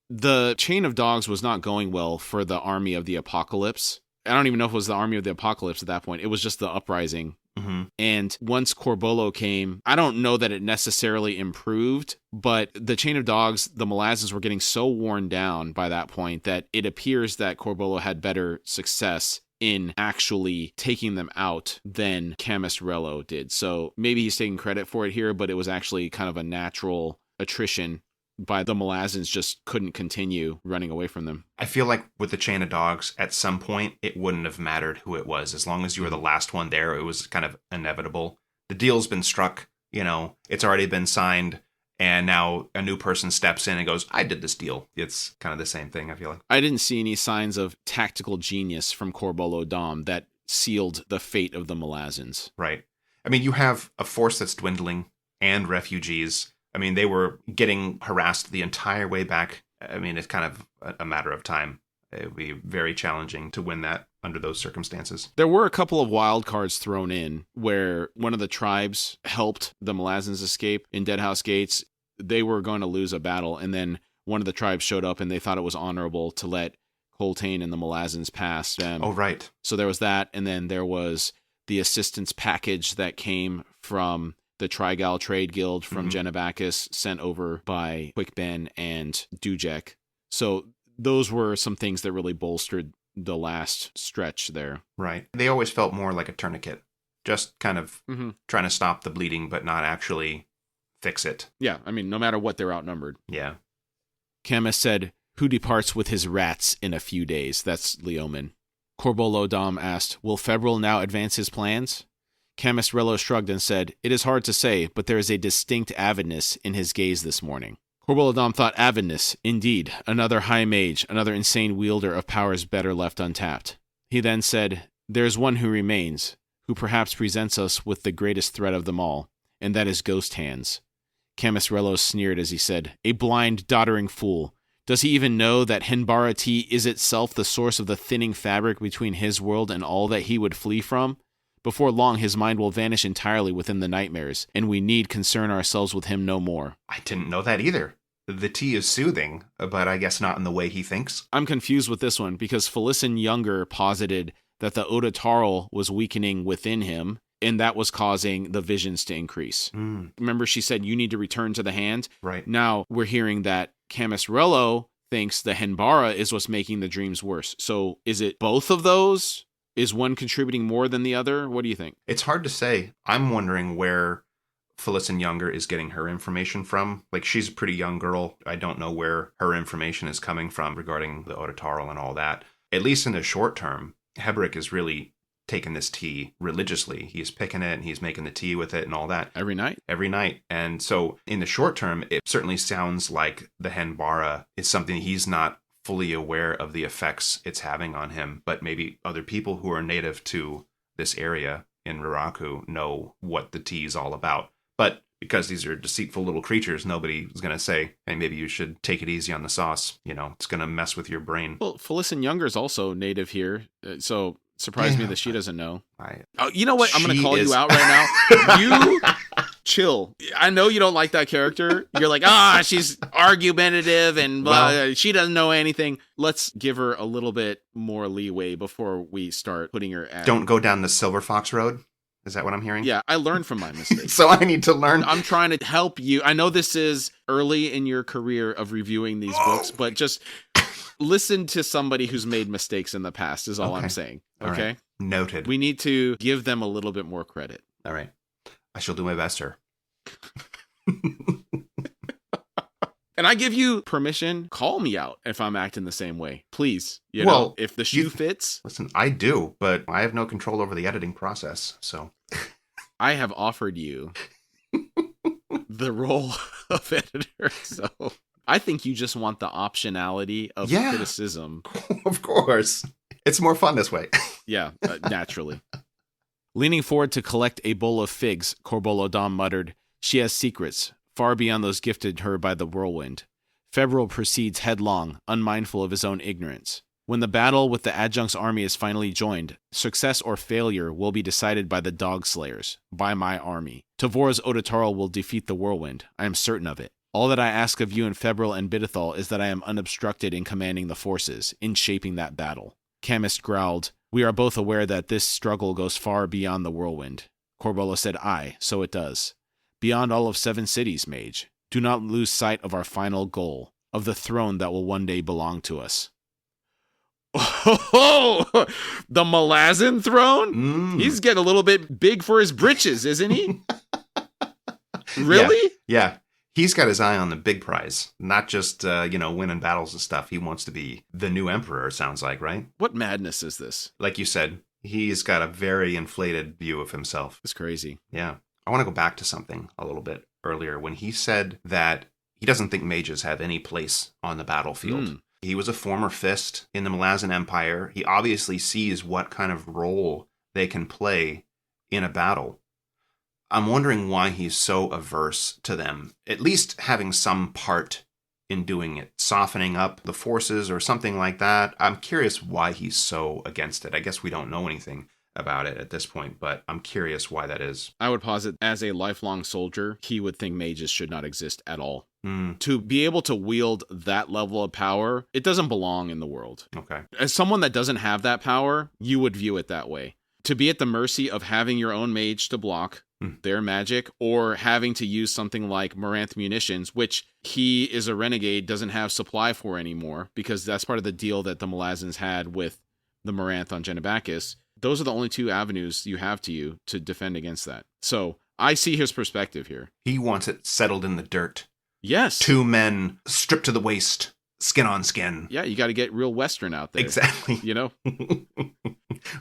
the Chain of Dogs was not going well for the Army of the Apocalypse. I don't even know if it was the Army of the Apocalypse at that point. It was just the Uprising. Mm-hmm. And once Corbolo came, I don't know that it necessarily improved, but the Chain of Dogs, the Malazans were getting so worn down by that point that it appears that Corbolo had better success in actually taking them out than Camus Rello did. So maybe he's taking credit for it here, but it was actually kind of a natural attrition by the Malazans just couldn't continue running away from them. I feel like with the Chain of Dogs, at some point, it wouldn't have mattered who it was. As long as you were the last one there, it was kind of inevitable. The deal's been struck, it's already been signed, and now a new person steps in and goes, I did this deal. It's kind of the same thing, I feel like. I didn't see any signs of tactical genius from Corbolo Dom that sealed the fate of the Malazans. Right. I mean, you have a force that's dwindling and refugees. I mean, they were getting harassed the entire way back. I mean, it's kind of a matter of time. It would be very challenging to win that under those circumstances. There were a couple of wild cards thrown in where one of the tribes helped the Malazans escape in Deadhouse Gates. They were going to lose a battle, and then one of the tribes showed up, and they thought it was honorable to let Coltane and the Malazans pass them. Oh, right. So there was that, and then there was the assistance package that came from the Trigal Trade Guild from Genebacus, sent over by Quick Ben and Dujek. So those were some things that really bolstered the last stretch there. Right. They always felt more like a tourniquet, just kind of trying to stop the bleeding, but not actually fix it. Yeah, I mean, no matter what, they're outnumbered. Yeah. Camus said, who departs with his rats in a few days? That's Leomin. Corbolo Dom asked, will Febril now advance his plans? Camus Rello shrugged and said, it is hard to say, but there is a distinct avidness in his gaze this morning. Corbolo Dom thought avidness, indeed, another high mage, another insane wielder of powers better left untapped. He then said, there is one who remains, who perhaps presents us with the greatest threat of them all, and that is Ghost Hands. Camus Rello sneered as he said, a blind, doddering fool. Does he even know that Henbara tea is itself the source of the thinning fabric between his world and all that he would flee from? Before long, his mind will vanish entirely within the nightmares, and we need concern ourselves with him no more. I didn't know that either. The tea is soothing, but I guess not in the way he thinks. I'm confused with this one, because Felicin Younger posited that the Odotarl was weakening within him, and that was causing the visions to increase. Remember, she said, you need to return to the hand? Right. Now, we're hearing that Camus Rello thinks the Henbara is what's making the dreams worse. So, is it both of those? Is one contributing more than the other? What do you think? It's hard to say. I'm wondering where Felicin Younger is getting her information from. Like, she's a pretty young girl. I don't know where her information is coming from regarding the Odotarl and all that. At least in the short term, Heberick is really taking this tea religiously. He's picking it and he's making the tea with it and all that. Every night? Every night. And so in the short term, it certainly sounds like the Henbara is something he's not fully aware of the effects it's having on him, but maybe other people who are native to this area in Ruraku know what the tea is all about. But because these are deceitful little creatures, nobody is going to say, hey, maybe you should take it easy on the sauce. It's going to mess with your brain. Well, Felicin Younger is also native here, so surprised me that she doesn't know. You know what? I'm going to call you out right now. You chill. I know you don't like that character. You're like, she's argumentative and blah, she doesn't know anything. Let's give her a little bit more leeway before we start putting her at... Don't go down the Silver Fox Road? Is that what I'm hearing? Yeah, I learned from my mistakes. So I need to learn. I'm trying to help you. I know this is early in your career of reviewing these books, but just listen to somebody who's made mistakes in the past is all I'm saying. Okay? Right. Noted. We need to give them a little bit more credit. All right. I shall do my best, sir. And I give you permission, call me out if I'm acting the same way. Please. If the shoe fits. Listen, I do, but I have no control over the editing process, so. I have offered you the role of editor, so I think you just want the optionality of criticism. Of course. It's more fun this way. Yeah, naturally. Leaning forward to collect a bowl of figs, Corbolo Dom muttered, she has secrets, far beyond those gifted her by the whirlwind. Febril proceeds headlong, unmindful of his own ignorance. When the battle with the adjunct's army is finally joined, success or failure will be decided by the Dog Slayers, by my army. Tavora's Ototaro will defeat the whirlwind. I am certain of it. All that I ask of you in Febril and Bidithal is that I am unobstructed in commanding the forces, in shaping that battle. Camus growled, we are both aware that this struggle goes far beyond the whirlwind. Corbolo said, aye, so it does. Beyond all of 7 cities, mage. Do not lose sight of our final goal, of the throne that will one day belong to us. Oh, the Malazan throne? He's getting a little bit big for his britches, isn't he? Really? Yeah. He's got his eye on the big prize, not just, winning battles and stuff. He wants to be the new emperor, it sounds like, right? What madness is this? Like you said, he's got a very inflated view of himself. It's crazy. Yeah. I want to go back to something a little bit earlier when he said that he doesn't think mages have any place on the battlefield. He was a former fist in the Malazan Empire. He obviously sees what kind of role they can play in a battle. I'm wondering why he's so averse to them, at least having some part in doing it, softening up the forces or something like that. I'm curious why he's so against it. I guess we don't know anything about it at this point, but I'm curious why that is. I would posit as a lifelong soldier, he would think mages should not exist at all. To be able to wield that level of power, it doesn't belong in the world. Okay. As someone that doesn't have that power, you would view it that way. To be at the mercy of having your own mage to block their magic, or having to use something like Moranth munitions, which he is a renegade, doesn't have supply for anymore, because that's part of the deal that the Malazans had with the Moranth on Genebacus. Those are the only 2 avenues you have to defend against that. So I see his perspective here. He wants it settled in the dirt. Yes. 2 men stripped to the waist, skin on skin. Yeah, you got to get real Western out there. Exactly. You know?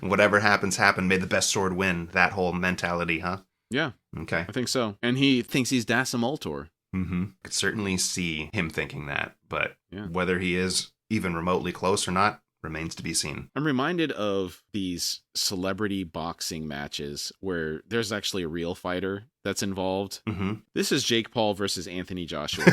Whatever happens, happen. May the best sword win. That whole mentality, huh? Yeah. Okay. I think so. And he thinks he's Dasamultor. Could certainly see him thinking that, but whether he is even remotely close or not remains to be seen. I'm reminded of these celebrity boxing matches where there's actually a real fighter that's involved. This is Jake Paul versus Anthony Joshua.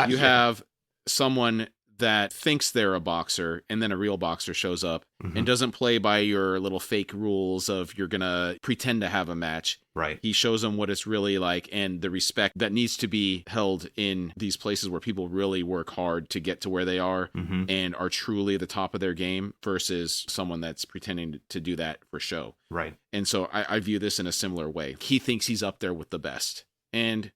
You have someone that thinks they're a boxer, and then a real boxer shows up and doesn't play by your little fake rules of you're going to pretend to have a match. Right. He shows them what it's really like and the respect that needs to be held in these places where people really work hard to get to where they are and are truly the top of their game versus someone that's pretending to do that for show. Right. And so I view this in a similar way. He thinks he's up there with the best, and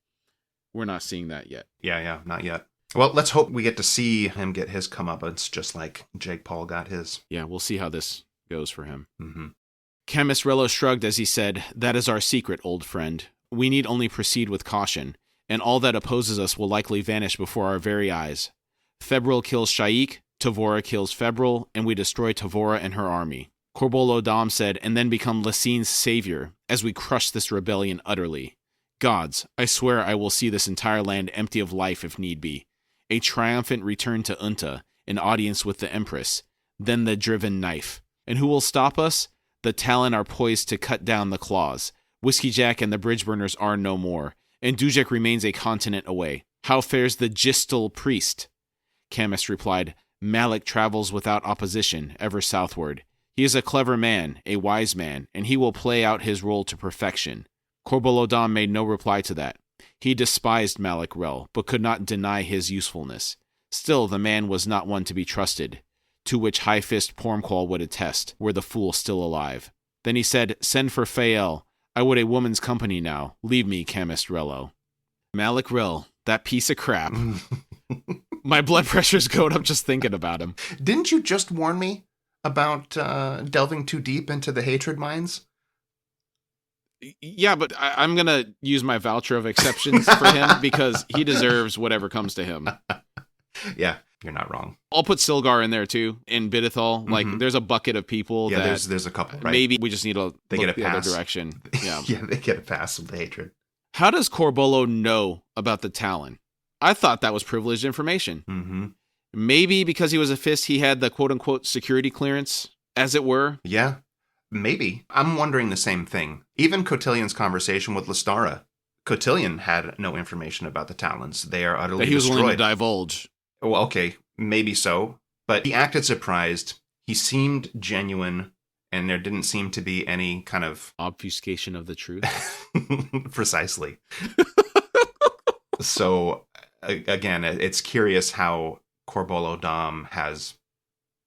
we're not seeing that yet. Yeah, not yet. Well, let's hope we get to see him get his comeuppance just like Jake Paul got his. Yeah, we'll see how this goes for him. Camus Rello shrugged as he said, that is our secret, old friend. We need only proceed with caution, and all that opposes us will likely vanish before our very eyes. Febril kills Shaik, Tavora kills Febril, and we destroy Tavora and her army. Corbolo Dom said, and then become Lassine's savior, as we crush this rebellion utterly. Gods, I swear I will see this entire land empty of life if need be. A triumphant return to Unta, an audience with the Empress, then the driven knife. And who will stop us? The Talon are poised to cut down the claws. Whiskey Jack and the Bridgeburners are no more, and Dujek remains a continent away. How fares the Gistal priest? Camus replied, Malik travels without opposition, ever southward. He is a clever man, a wise man, and he will play out his role to perfection. Corbolodam made no reply to that. He despised Malik Rel, but could not deny his usefulness. Still, the man was not one to be trusted, to which High Fist Pormqual would attest, were the fool still alive. Then he said, Send for Fael. I would a woman's company now. Leave me, Chemist Rello. Malik Rel, that piece of crap. My blood pressure's going up just thinking about him. Didn't you just warn me about delving too deep into the hatred mines? Yeah, but I'm going to use my voucher of exceptions for him because he deserves whatever comes to him. Yeah, you're not wrong. I'll put Silgar in there too, in Bidithal. Mm-hmm. Like, there's a bucket of people that... there's a couple, right? Maybe we just need to they look get a the pass. Other direction. Yeah. Yeah, they get a pass of the hatred. How does Corbolo know about the Talon? I thought that was privileged information. Mm-hmm. Maybe because he was a fist, he had the quote-unquote security clearance, as it were. Yeah, maybe. I'm wondering the same thing. Even Cotillian's conversation with Lestara. Cotillian had no information about the Talons. They are utterly that he was destroyed. willing to divulge. Well, okay, maybe so. But he acted surprised. He seemed genuine, and there didn't seem to be any kind of obfuscation of the truth. Precisely. So, again, it's curious how Corbolo Dom has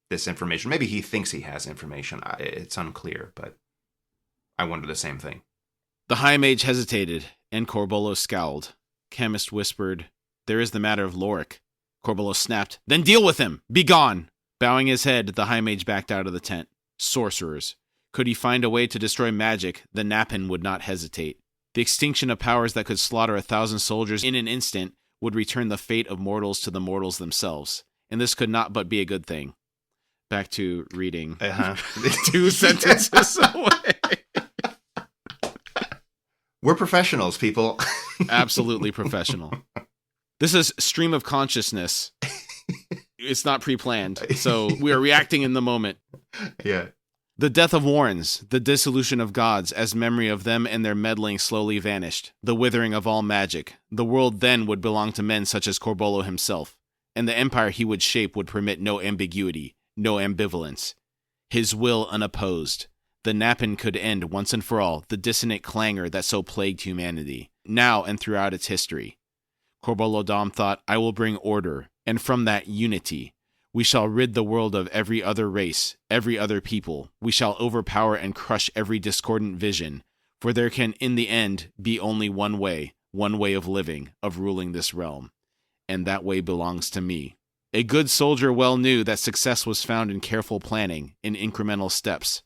this information. Maybe he thinks he has information. It's unclear, but I wonder the same thing. The High Mage hesitated, and Corbolo scowled. Chemist whispered, "There is the matter of Lorik." Corbolo snapped, "Then deal with him! Be gone!" Bowing his head, the High Mage backed out of the tent. Sorcerers. Could he find a way to destroy magic, the Napan would not hesitate. The extinction of powers that could slaughter 1,000 soldiers in an instant would return the fate of mortals to the mortals themselves, and this could not but be a good thing. Back to reading 2 sentences away. We're professionals, people. Absolutely professional. This is stream of consciousness. It's not pre-planned, so we are reacting in the moment. Yeah. The death of Warrens, the dissolution of gods, as memory of them and their meddling slowly vanished, the withering of all magic. The world then would belong to men such as Corbolo himself, and the empire he would shape would permit no ambiguity, no ambivalence. His will unopposed. The Napan could end once and for all the dissonant clangor that so plagued humanity, now and throughout its history. Corbolo Dom thought, "I will bring order, and from that unity. We shall rid the world of every other race, every other people. We shall overpower and crush every discordant vision, for there can in the end be only one way of living, of ruling this realm. And that way belongs to me." A good soldier well knew that success was found in careful planning, in incremental steps.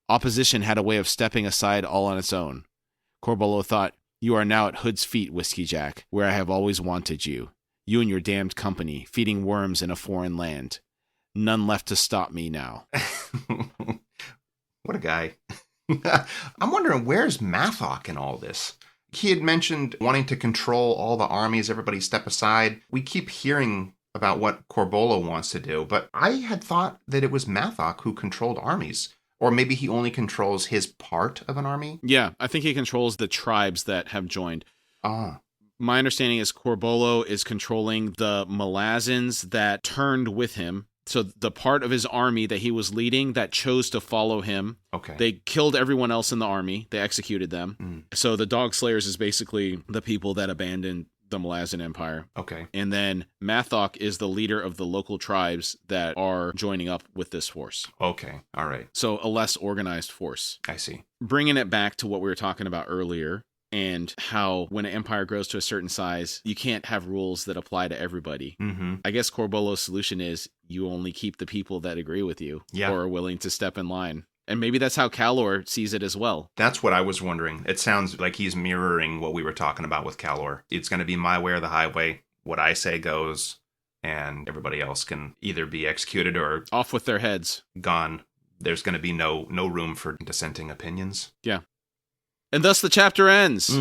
Opposition had a way of stepping aside all on its own. Corbolo thought, "You are now at Hood's feet, Whiskey Jack, where I have always wanted you. You and your damned company, feeding worms in a foreign land. None left to stop me now." What a guy. I'm wondering, where's Mathok in all this? He had mentioned wanting to control all the armies, everybody step aside. We keep hearing about what Corbolo wants to do, but I had thought that it was Mathok who controlled armies. Or maybe he only controls his part of an army? Yeah, I think he controls the tribes that have joined. My understanding is Corbolo is controlling the Malazans that turned with him. So the part of his army that he was leading that chose to follow him. Okay. They killed everyone else in the army. They executed them. So the Dog Slayers is basically the people that abandoned the Malazan Empire. Okay. And then Mathok is the leader of the local tribes that are joining up with this force. Okay. All right. So a less organized force. I see. Bringing it back to what we were talking about earlier, and how when an empire grows to a certain size, you can't have rules that apply to everybody. I guess Corbolo's solution is you only keep the people that agree with you or are willing to step in line. And maybe that's how Calor sees it as well. That's what I was wondering. It sounds like he's mirroring what we were talking about with Calor. It's going to be my way or the highway. What I say goes, and everybody else can either be executed or off with their heads. Gone. There's going to be no room for dissenting opinions. Yeah. And thus the chapter ends.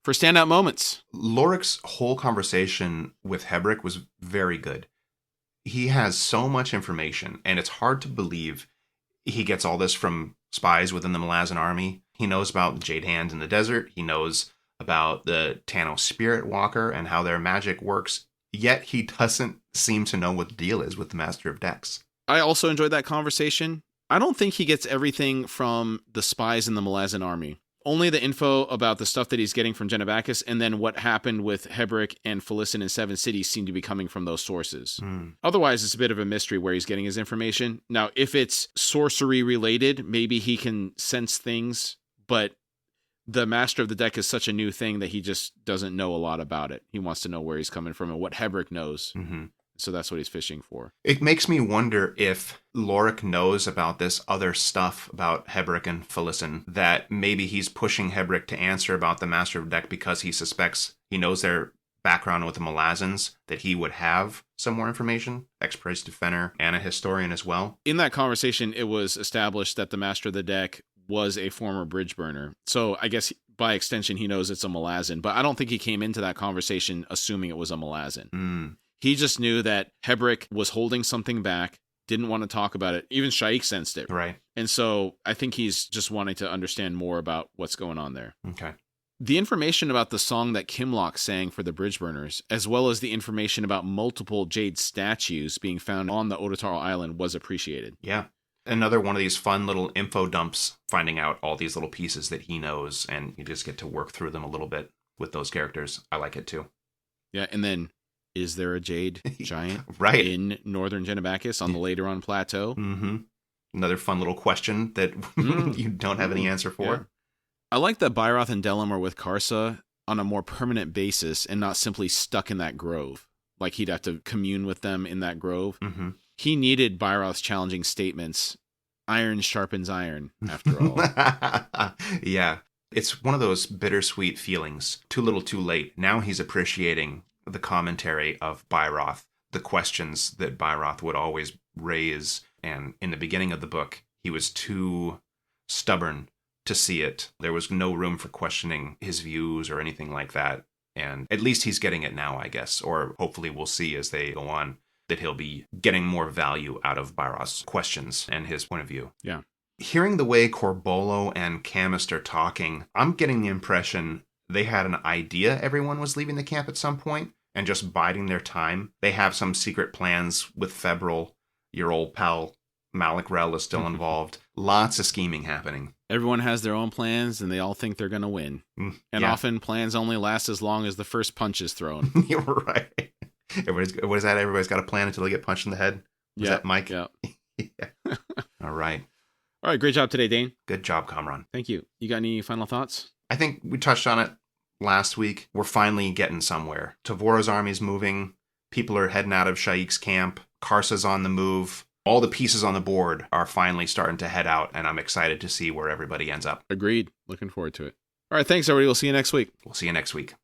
For standout moments. Lorik's whole conversation with Hebrick was very good. He has so much information, and it's hard to believe he gets all this from spies within the Malazan army. He knows about the Jade Hand in the desert. He knows about the Tano Spirit Walker and how their magic works. Yet he doesn't seem to know what the deal is with the Master of Dex. I also enjoyed that conversation. I don't think he gets everything from the spies in the Malazan army. Only the info about the stuff that he's getting from Genevacus, and then what happened with Hebrick and Felicin in Seven Cities seem to be coming from those sources. Otherwise, it's a bit of a mystery where he's getting his information. Now, if it's sorcery related, maybe he can sense things, but the Master of the Deck is such a new thing that he just doesn't know a lot about it. He wants to know where he's coming from and what Hebrick knows. So that's what he's fishing for. It makes me wonder if Lorik knows about this other stuff about Hebrick and Felicin, that maybe he's pushing Hebrick to answer about the Master of Deck because he suspects he knows their background with the Malazans, that he would have some more information. Ex-priest of Fenner and a historian as well. In that conversation, it was established that the Master of the Deck was a former bridge burner. So I guess by extension, he knows it's a Malazan, but I don't think he came into that conversation assuming it was a Malazan. He just knew that Hebrick was holding something back, didn't want to talk about it. Even Shaikh sensed it. Right. And so I think he's just wanting to understand more about what's going on there. Okay. The information about the song that Kimlock sang for the Bridgeburners, as well as the information about multiple jade statues being found on the Ototaro Island, was appreciated. Yeah. Another one of these fun little info dumps, finding out all these little pieces that he knows, and you just get to work through them a little bit with those characters. I like it too. Yeah, and then, is there a jade giant right. in northern Genebakis on the Lateron Plateau? Mm-hmm. Another fun little question that you don't have any answer for. Yeah. I like that Byroth and Delim are with Karsa on a more permanent basis and not simply stuck in that grove. Like he'd have to commune with them in that grove. Mm-hmm. He needed Byroth's challenging statements. Iron sharpens iron, after all. Yeah. It's one of those bittersweet feelings. Too little, too late. Now he's appreciating the commentary of Byroth, the questions that Byroth would always raise. And in the beginning of the book, he was too stubborn to see it. There was no room for questioning his views or anything like that. And at least he's getting it now, I guess. Or hopefully we'll see as they go on that he'll be getting more value out of Byroth's questions and his point of view. Yeah. Hearing the way Corbolo and Camus are talking, I'm getting the impression they had an idea everyone was leaving the camp at some point and just biding their time. They have some secret plans with Febril. Your old pal Malik Rel is still involved. Lots of scheming happening. Everyone has their own plans, and they all think they're going to win. And often plans only last as long as the first punch is thrown. You're right. What is that? Everybody's got a plan until they get punched in the head? Is that Mike? Yeah. Yeah. All right. All right. Great job today, Dane. Good job, Kamraun. Thank you. You got any final thoughts? I think we touched on it last week. We're finally getting somewhere. Tavora's army's moving. People are heading out of Shaik's camp. Karsa's on the move. All the pieces on the board are finally starting to head out, and I'm excited to see where everybody ends up. Agreed. Looking forward to it. All right. Thanks, everybody. We'll see you next week. We'll see you next week.